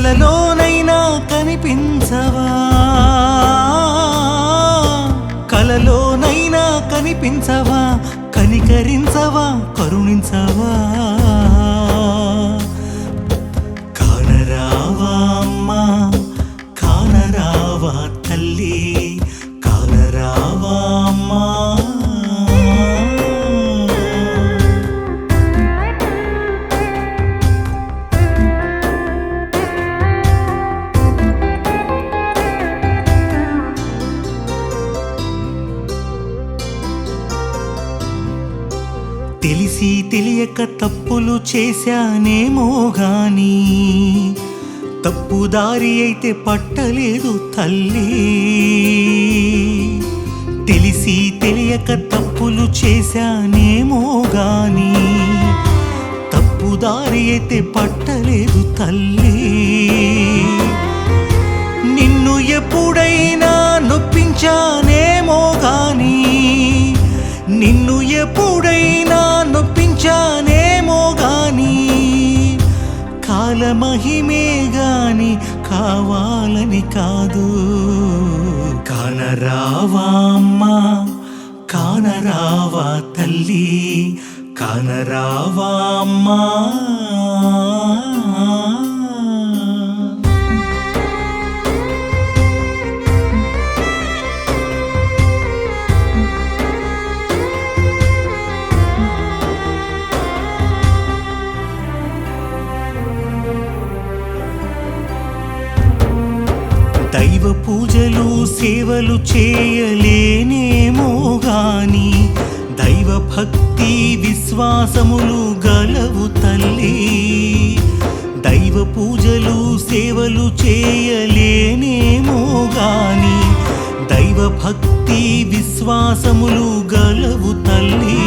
కలలోనైనా కనిపించవా, కలలోనైనా కనిపించవా, కనికరించవా, కరుణించవా, కానరావా అమ్మా, కానరావా తల్లి, కానరావా అమ్మా. తెలిసి తెలియక తప్పులు చేశానేమో గాని, తప్పుదారి అయితే పట్టలేదు తల్లి. తెలిసి తెలియక తప్పులు చేశానేమో గాని, తప్పుదారి అయితే పట్టలేదు తల్లి. నిన్ను ఎప్పుడైనా నొప్పించానేమో గాని, నిన్ను ఎప్పుడైనా నొప్పించానేమో గాని, కాలమహిమే గాని కావాలని కాదు. కానరావా అమ్మా, కానరావా తల్లి, కానరావా అమ్మా. దైవ పూజలు సేవలు చేయలేనేమో గాని, దైవ భక్తి విశ్వాసములు గలవు తల్లి. దైవ పూజలు సేవలు చేయలేనేమో గాని, దైవ భక్తి విశ్వాసములు గలవు తల్లి.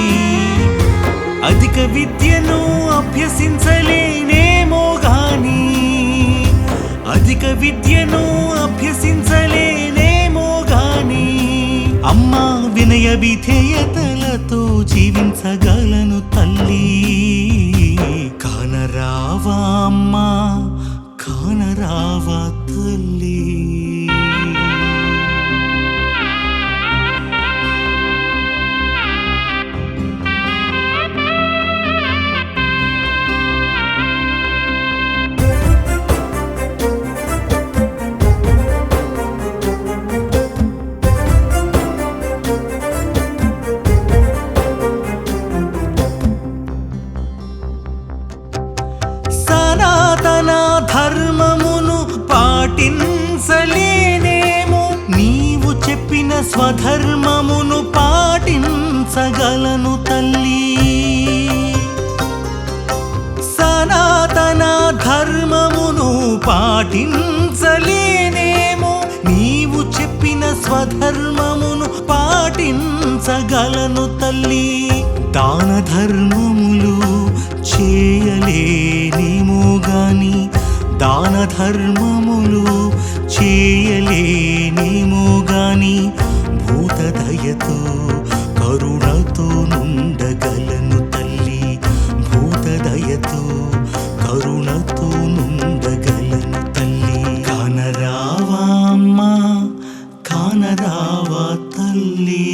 అధిక విద్యను అభ్యసించలేనేమో గాని, అధిక విద్యను అభ్యసించలేనేమో గాని, అమ్మా వినయ విధేయతలతో జీవించగలను తల్లి. కానరావా అమ్మా, కానరావా తల్లి. సనాతన ధర్మమును పాటించలేనేమో, నీవు చెప్పిన స్వధర్మమును పాటించగలను తల్లి. సనాతన ధర్మమును పాటించలేనేమో, నీవు చెప్పిన స్వధర్మమును పాటించగలను తల్లి. దాన ధర్మములు చేయలేనేమో గాని, దాన ధర్మములు చేయలేనేమో గాని, భూత దయతో కరుణతో నుండగలను తల్లి. భూత దయతో కరుణతో నుండగలను తల్లి. కానరావా అమ్మా, కానరావా తల్లి.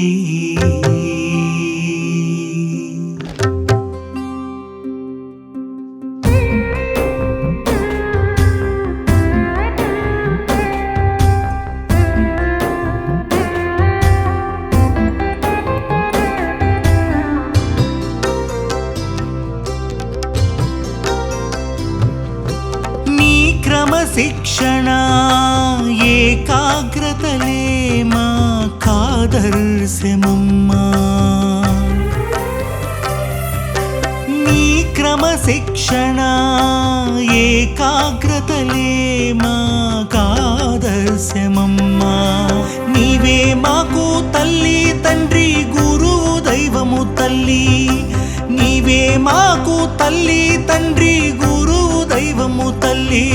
క్రమశిక్షణ ఏకాగ్రతలే మాకాదర్శమమ్మా. నీ క్రమశిక్షణ ఏకాగ్రతలే మాకాదర్శమమ్మా. నీవే మాకు తల్లి తండ్రి గురువు దైవము తల్లి. నీవే మాకు తల్లి తండ్రి గురువు దైవము తల్లి,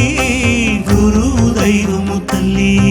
గురువు దైవము తల్లి.